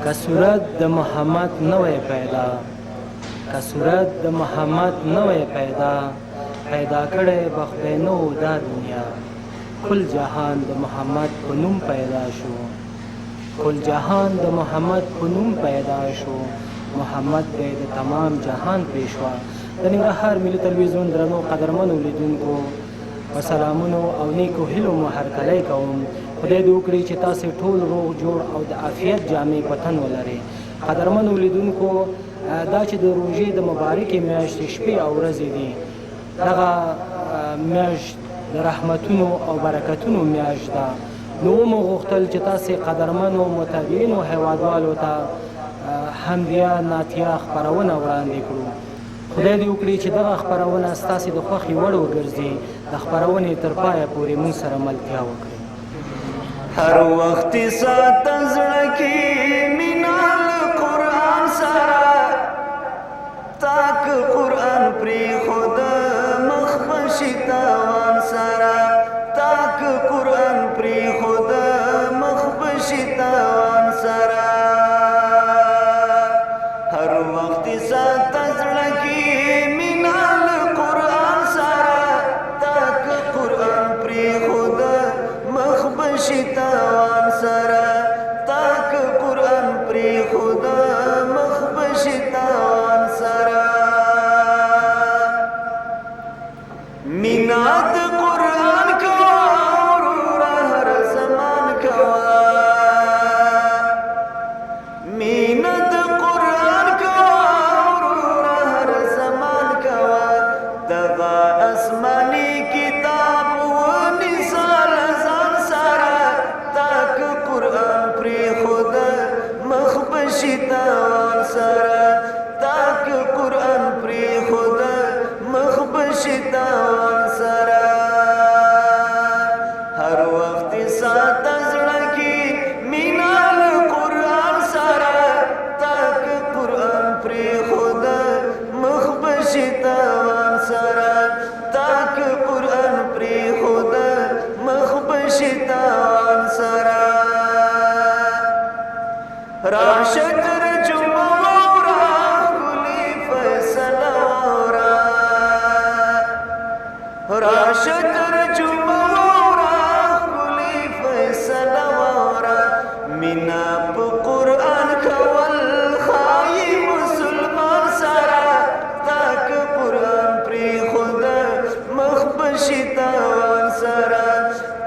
که صورت د محمد نوی پیدا که صورت د محمد نوی پیدا پیدا کړی به خدای نو دا دنیا کل جهان د محمد په نوم پیدا شو کل جهان د محمد په نوم پیدا شو محمد دی د تمام جهان پیشوا د ننګرهار ملي تلویزیون درنو قدرمنو لیدونکو په سلامونو او نیکو هیلو مو هرکلی کوم خدای دې وکړي چې تاسې ټول روغ جوړ او د عافیت جامې په تن ولرئ قدرمنو لیدونکو دا چې د روژې د مبارکې میاشتې شپې او ورځې دي دغه میاشت د رحمتونو او برکتونو میاشت ده نو ومو غوښتل چې تاسې قدرمنو متابعینو هیوادوالو ته حمدیه نعتیه خپرونه وړاندې کړو خدای دې وکړي چې دغه خپرونه ستاسې د خوښې وړ وګرځي د خپرونې تر پایه پورې موږ سره ملتیا وکړئ هر وخت ساته زړه کې مینه له قرآن سره تاک قرآن پرېښوده مخ به شي تاوان سره تاک قرآن پرېښوده مخ به شي تاوان سره هر وخت ساته زړه کې مینه له قرآن سره تاک قرآن پرېښوده مخ به شي تاوان سره تاک قرآن پرېښوده مخ به شي تاوان سره مینا د قرآن کوه وروره هر زمان کوه مینا د قرآن کوه وروره هر زمان کوه دغه اسماني کتاب ونیسه له ځان سره تاک قرآن پرېښوده مخ به شي تاوان سره تاک قرآن پرېښوده مخ به شي تاوان سره هر وخت ساته زړه کې مینه له قرآن سره تاک قرآن پرېښوده مخ به شي تاوان سره تاک قرآن پرېښوده مخ به شي تاوان سره راشه ترجمه واوره ښکلې فیصله واوره راشه ترجمه واوره ښکلې فیصله واوره مینا په قرآن کول ښایي مسلمان سره تاک قرآن پرېښوده مخ به شي تاوان سره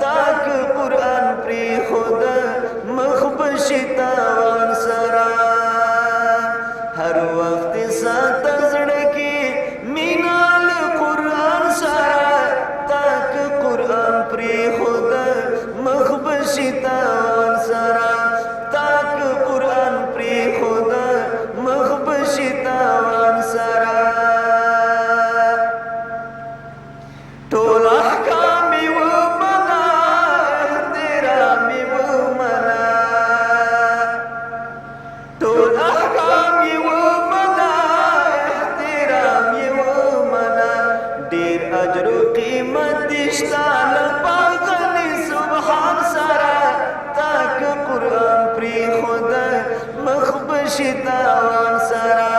تاک قرآن پرېښوده مخ به شي تاوان سره هر وخت ساته زړه کې مینا له قرآن سره تاک قرآن پرېښوده مخ به شي تاوان سره تاک قرآن پرېښوده مخ به شي تاوان سره ټول احکام یې ومنه احترام یې ومنه ټول احکام یې ومنه احترام یې ومنه ډېر اجر و قیمت دې شته له پاغلي سبحان سره تاک قرآن پرېښوده مخ به شي تاوان سره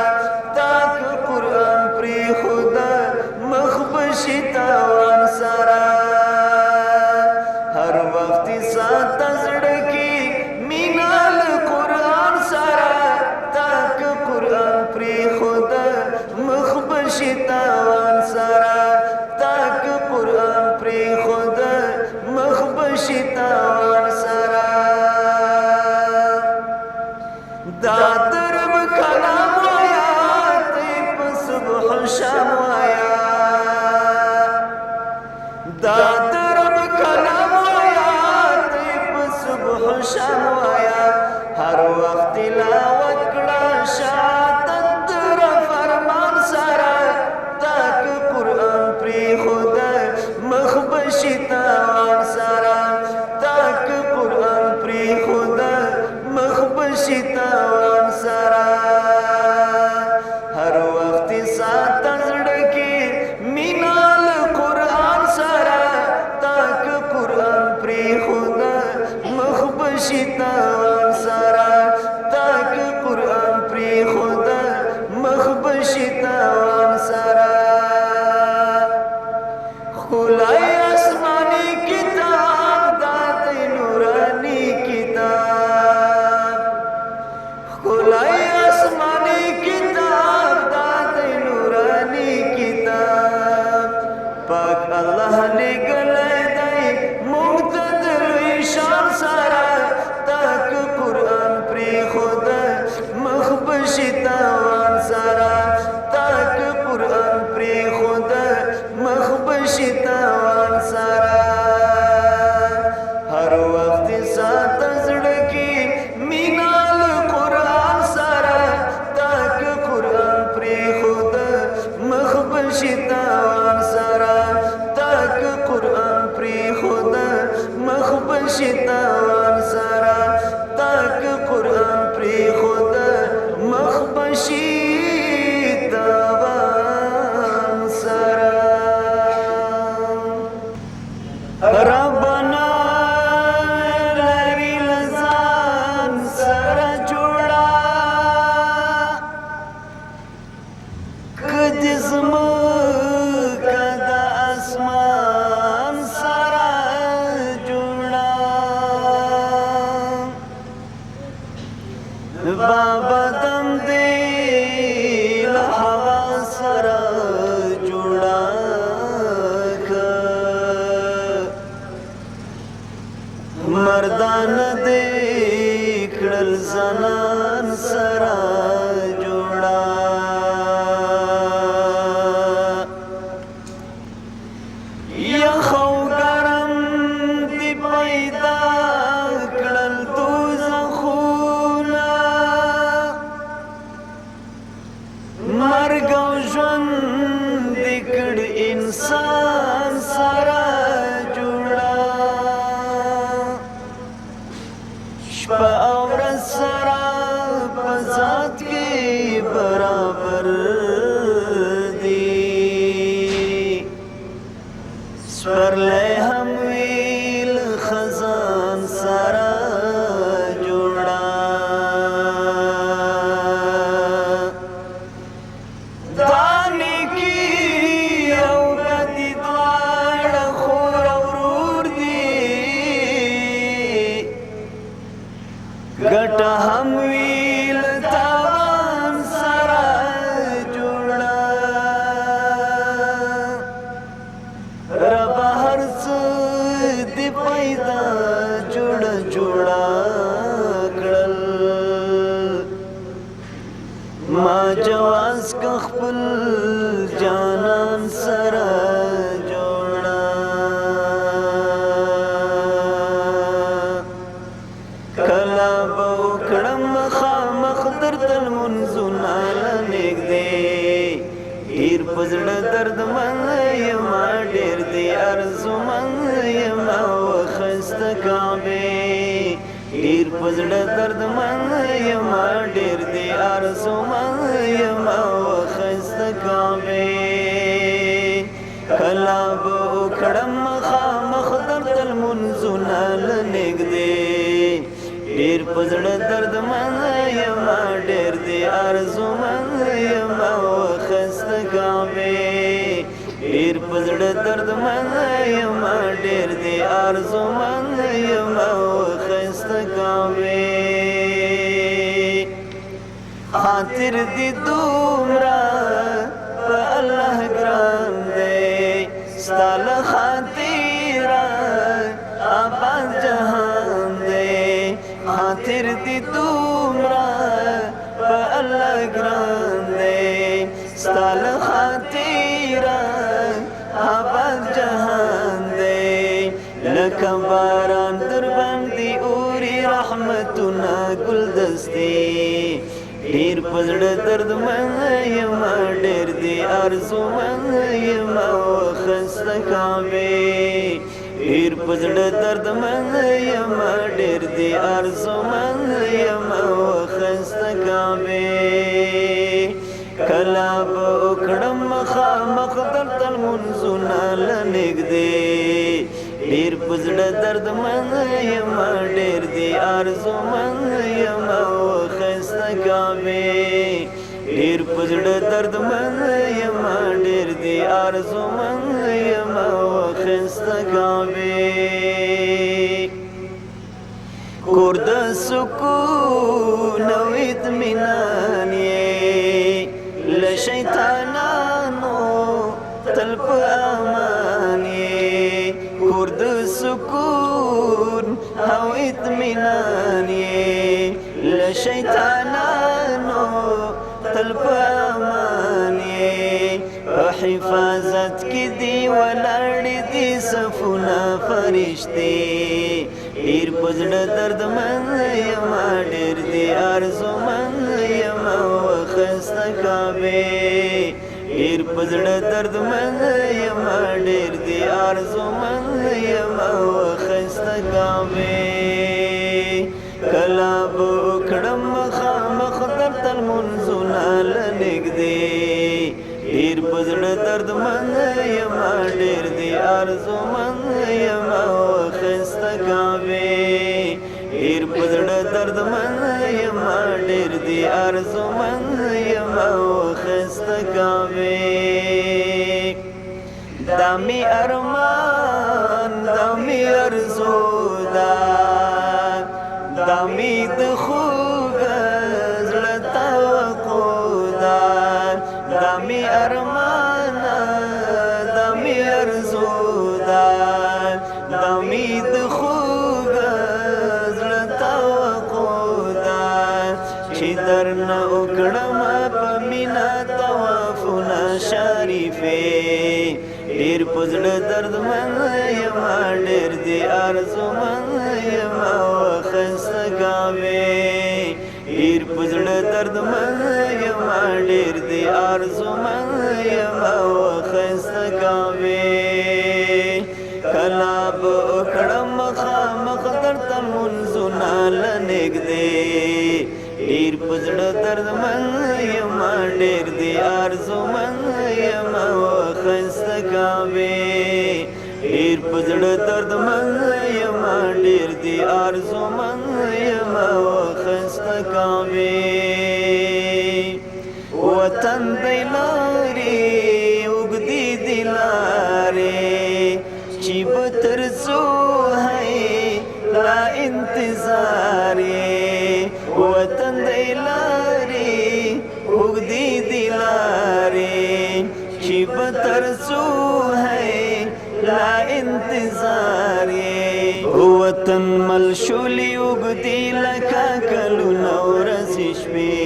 تاک قرآن پرېښوده مخ به شي تاوان سره هر وخت ساته زړه کې مینا له قرآن سره تاک قرآن پرېښوده مخ به شي تاوان سره تاک قرآن پرېښوده مخ به شي تاوان سره دا درب کله بابا دم دی له هوا سره جوړه مردان دی کړل زنان سره جوړه یخ او ګرم دی پیدا کړل دوزخونه مرګ او ژوند دی کړ انسان سره شپه او ورځ سره په ذات کې برابر دي سپرلی هم ویل خزان سره جوړه دا نیکي او بدي دواړه خور او ورور دي ګټه هم ویل تاوان سره جوړه رب هر څه دې پیدا جوړه کړل ما جواز که خپل جانان سره جوړه کلا به وکړم مخامخ درته لمونځونه نږدې ډېر په زړه دردمن یما ډېر دې ارزومن یما وخسته کعبې ډېر په زړه دردمن یما ډېر دې ارزومن یما وخسته کعبې کلا به وکړم مخامخ درته لمونځونه نږدې ډېر په زړه دردمن یما ډېر دې ارزومن یما وخسته کعبې ډېر په زړه دردمن یما ډېر دې ارزومن یما وخسته کعبې خاطر دې دومره په الله ګران دی ستا له خاطره آباد جهان دی خاطر دی دومره په الله ګران دی ستا له خاطره آباد جهان دی لکه باران در باندې اوري رحمتونه ګلدستې ډېر په زړه دردمن یما ډېر دې ارزومن یما وخسته کعبې ډېر په زړه دردمن یما ډېر دې ارزومن یما وخسته کعبې کلا به وکړم مخامخ درته لمونځونه نږدې ډېر په زړه دردمن یما ډېر دې ارزومن یما وخسته کعبې ډېر په زړه دردمن یما ډېر دې ارزومن یما وخسته کعبې کور د سکون او اطمینان یې له شیطانانو تل په امان یې کور د سکون او اطمینان یې له شیطانانو تل په امان یې په حفاظت کې دی ولاړ دي صفونه فرشتې ډېر په زړه دردمن یما ډېر دې ارزومن یما وخسته کعبې ډېر په زړه دردمن یما ډېر دې ارزومن یما وخسته کعبې کلا به وکړم مخامخ درته لمونځونه نږدې ډېر په زړه دردمن یما ډېر دې ارزومن یما وخسته کعبې ډېر په زړه دردمن یما ډېر دې ارزومن یما وخسته کعبې دا مې ارمان دا مې ارزو ده دا مې د خوږه چې درنه وکړم په مینه طوافونه شریفې ډېر په زړه دردمن یمه ډېر دې ارزومن یمه وښایسته ګاوې ډېر په زړه دردمن یمه ډېر دې ارزومن یمه وښایسته ګاوې کله به وکړم مخامخ درته لمونځونه له نږدې ډېر په زړه دردمن یمه ډېر دې ارزومن یمه وښایسته ګاوې ډېر په زړه دردمن یمه ډېر دې ارزومن یمه وښایسته ګاوې وطن دی لارې اوږدې دي لارې چې به تر څو هی لا انتظار وطن دی لارې اوږدې دي لارې چې به تر څو هی لا انتظار وطن مل شولې اوږدې لکه کلونه ورځې شپې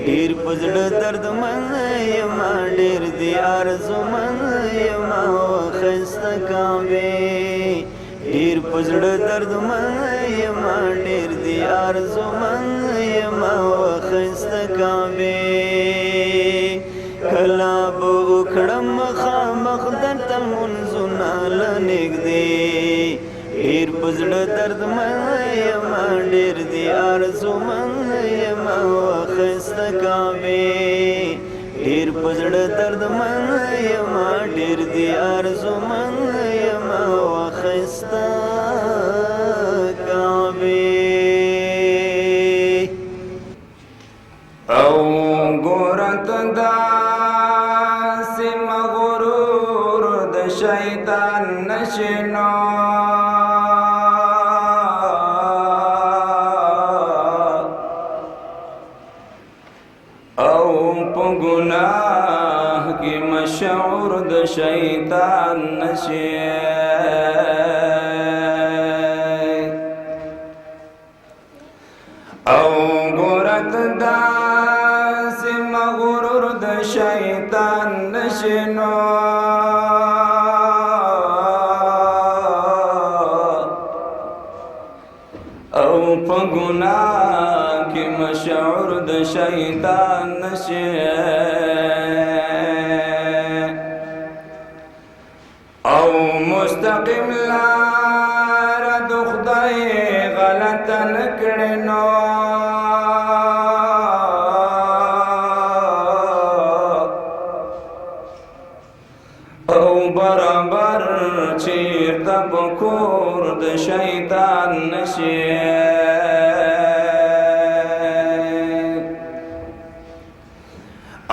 ډېر په زړه دردمن یمه ډېر دې ارزومن یمه وښایسته ګاوې ډېر په زړه دردمن یمه ډېر دې ارزومن یمه وښایسته ګاوې کله به وکړم مخامخ درته لمونځونه له نږدې ډېر په زړه دردمن یمه ډېر دې ارزومن یمه وښایسته ګاوې ډېر په زړه دردمن یمه ډېر دې ارزومن یمه وښایسته ګاوې او ګورت داسې مغرور د شیطان نشینو او په ګناه کې مشعور د شیطان نشي او ګورت داسې مغرور د شیطان نشینو او په ګناه کې مشعور د شیطان نشي او مستقیم لار د خدای غلطه نکړي نو او برابر چیرته په کور د شیطان نشي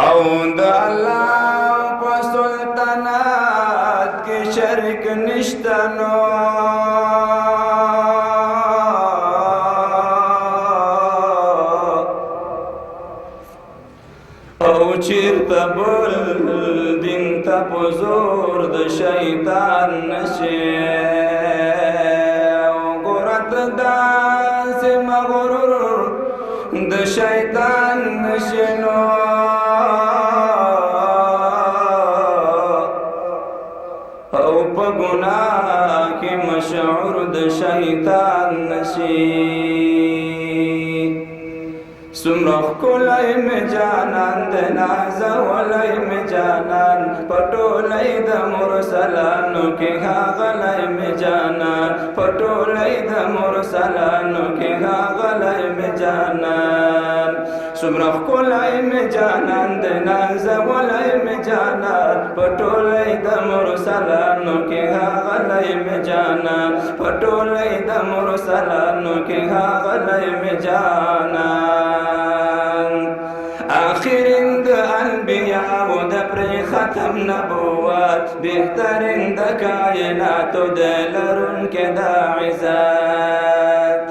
او د الله په سلطنت کې شریک نشته نو او چیرته بل دین ته په زور د شیطان نشي او ګورت داسې مغرور د شیطان نشي نو او په ګناه کې مشعور د شیطان نشي سمرخ ښکلی مې جانان د نازولی مې جانان پټولی د مرسلانو کې ښاغلی مې جانان پټولی د مرسلانو کې ښاغلی مې جانان سمرخ ښکلی مې جانان د نازولی مې جانان پټولی د مرسلانو کې ښاغلی مې جانان پټولی د مرسلانو کې ښاغلی مې جانان آخرین د انبیاء و د پرې ختم نبوت بهترین د کائناتو د لرونکي د عزت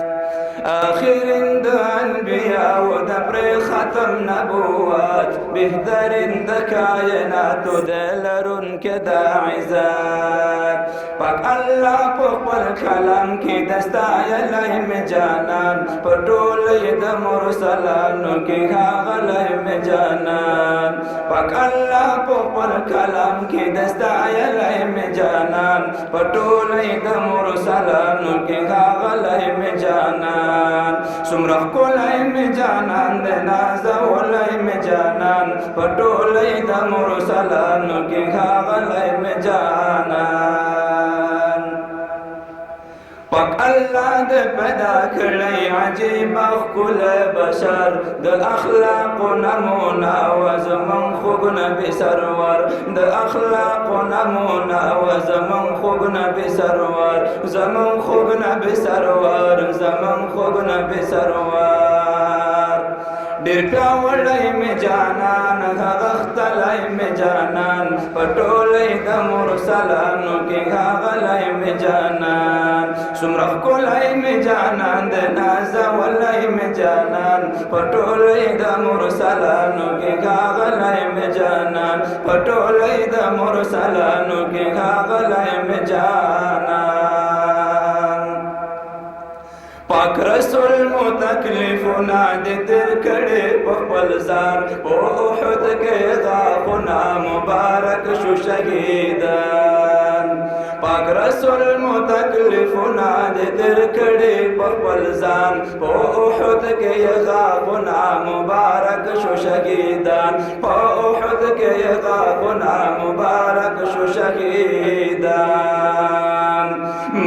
آخرین د انبیاء و د پرې ختم نبوت بهترین د کائناتو دلرون کې د عزت پاک الله په خپل کلام کې دستایلی مې جانان په ټولې د مرسلانو کې ښاغلی مې جانان پاک الله په خپل کلام کې دستایلی مې جانان په ټولې د مرسلانو کې ښاغلی مې جانان څومره ښکلی مې جانان دی نازولی مې جانان په ټولې د مرسلانو کې ښاغلی مې جانان پاک الله د پیدا کړی عجیب ښکلی بشر د اخلاقو نمونه و زمون خوږ نبي سرور د اخلاقو نمونه و زمون خوږ نبي سرور زمون خوږ نبي سرور زمون خوږ نبي سرور ډېر پیاوړی مې جانان هغه ښکلی مې جانان په ټولې د مرسلانو کې ښاغلی مې جانان څومره ښکلی مې جانان د نازولی مې جانان په ټولې د مرسلانو کې ښاغلی مې جانان په ټولې د مرسلانو کې ښاغلی مې جانان پاک رسول مو تکلیفونه دې تېر کړي په خپل ځان په احد کې غاښونه مبارک شو شهیدان پاک رسول مو تکلیفونه دې تېر کړي په خپل ځان په احد کې غاښونه مبارک شو شهیدان په احد کې غاښونه مبارک شو شهیدان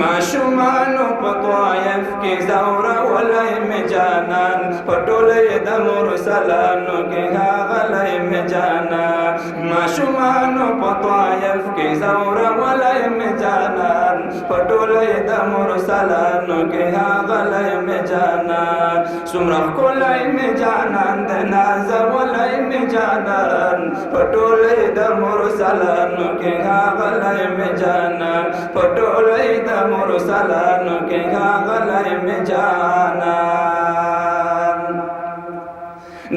ماشومانو په طائف کې زورولی مې جانان په ټولې د مرسلانو کې ښاغلی مې جانان ماشومانو په طائف کې زورولی مې جانان په ټولې د مرسلانو کې ښاغلی مې جانان څومره ښکلی مې جانان د نازولی مې جانان په ټولې د مرسلانو کې ښاغلی مې جانان په ټولې د مرسلانو کې ښاغلی مې جانان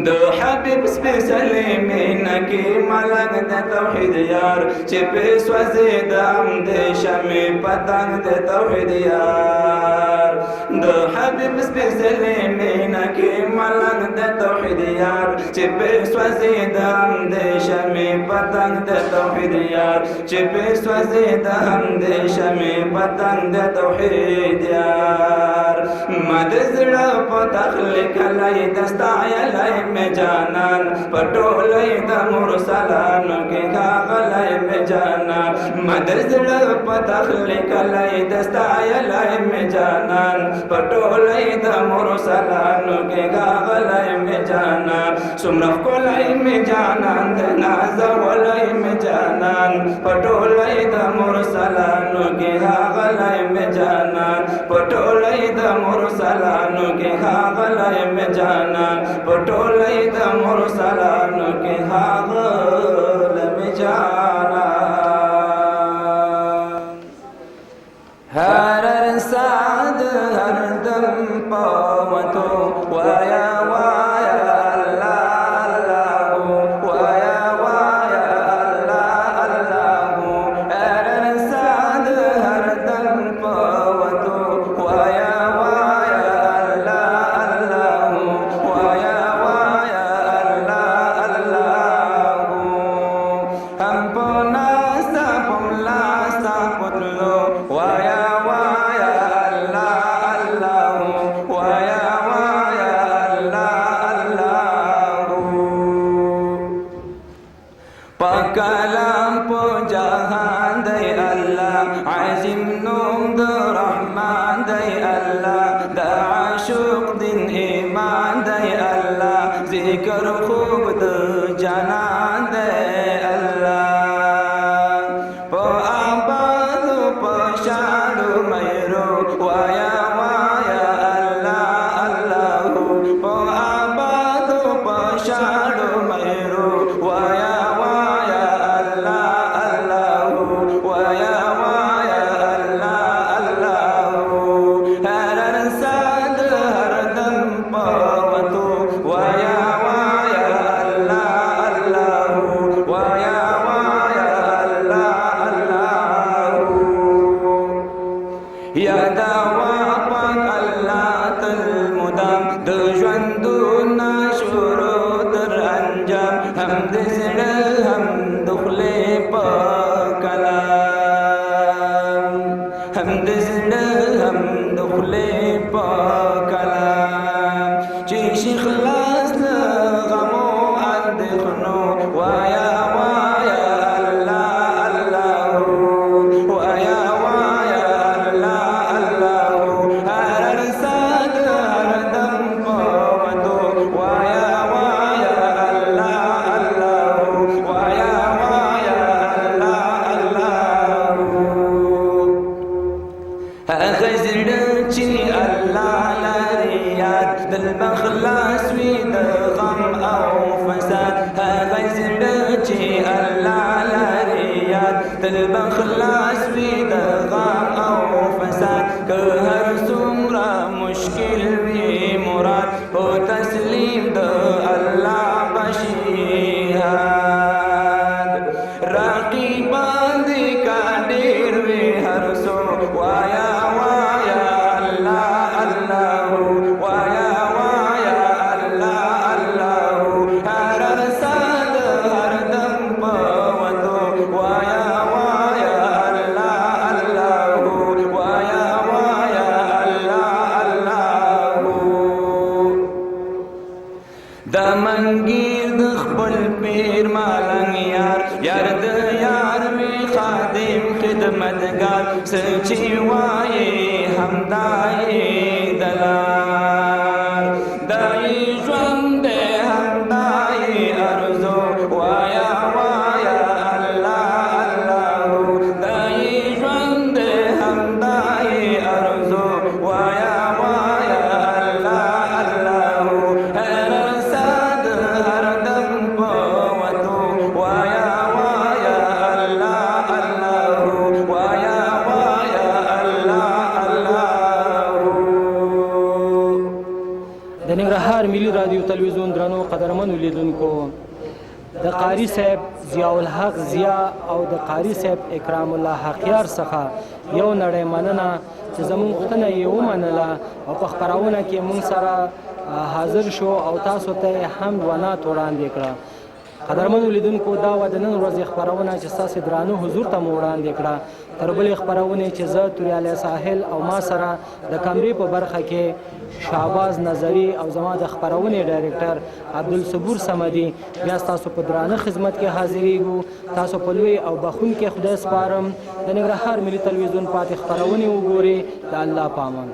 د حبیب سپېڅلې مینه کې ملنګ د توحید یار چې پې سوځېدم د شمې پتنګ د توحید یار د حبیب سپېڅلې مینه کې ملنګ د توحید یار چې پې سوځېدم د شمې پتنګ د توحید یار چې پې سوځېدم د شمې پتنګ د توحید یار ما د زړه په تخلیق کلی دستایلی مې جانان په ټولې د مرسلانو کې ښاغلی مې جانان ما د زړه په تخلیق کلی دستایلی مې جانان په ټولې د مرسلانو کې ښاغلی مې جانان څومره ښکلی مې جانان د نازولی مې جانان په ټولې د مرسلانو کې ښاغلی مې جانان په ټولې د مرسلانو کې ښاغلی مې جانان په ټولې د مرسلانو کې ښاغلی مې جانان هر سعد هر دم پاوتو وایا وایا الله الله وایا وایا الله الله هر سعد هر دم پاوتو وایا وایا الله الله وایا وایا الله الله هم پناستا پملاستا پتلو وایا وایا الله الله وایا وایا الله الله پاکلام په جهان دی الله عظیم نوم د رحمان دی الله د عاشق دین ایمان دی الله ذکر خوب د جانان دی الله په آبادو په شاړو مېرو وایا وایا الله الله په آبادو په شاړو مېرو وایا وایا الله الله وایا وایا الله الله هر ساد هر دم پاوتو وایا وایا خلاص وي د غم او فساد هغه زړه چې الله لري یاد تل به خلاص وي د غم او فساد که هر څومره مشکل وي مراد په تسلیم د الله بشیاد رقیبان دې کا ډېر وي هر څوک وایا وایا الله الله وایا وایا الله الله هر ساد هر دم په وتو وایا وایا الله الله وایا وایا الله الله د منګیر د خپل پیر مالنګ یار یار د یار وی خادم خدمتګار سچي وایي همدای دلار دای ژوند همدای ارزو وایا وایا الله الله دای ژوند همدای ارزو وایا وایا الله الله هر ساد هر دم په وتو وایا وایا الله الله وایا وایا الله الله د ننګرهار ملي رادیو تلویزیون درنو قدرمنو لیدونکو د قاری صاحب ضیاء الحق ضیا او د قاری صاحب اکرام الله حقیار څخه یو نړۍ مننه چې زموږ غوښتنه یې ومنله او په خپرونه کې موږ سره حاضر شو او تاسو ته حمد و نعت وړاندې کړه. قدرمنو لیدونکو دا وه د نن ورځې خپرونه چې ستاسې درانه حضور ته مو وړاندې کړه. تر بلې خپرونې چې زه توریالی ساحل او ما سره د کمرې په برخه کې شهباز نظري او زما د خپرونې ډایرکټر عبدالصبور صمدي بیا ستاسو په درانه خدمت کې حاضرېږو. تاسو په لوی او بخونکي خدای سپارم. د ننګرهار ملي تلویزیون پاتې خپرونې وګورئ. د الله په امان.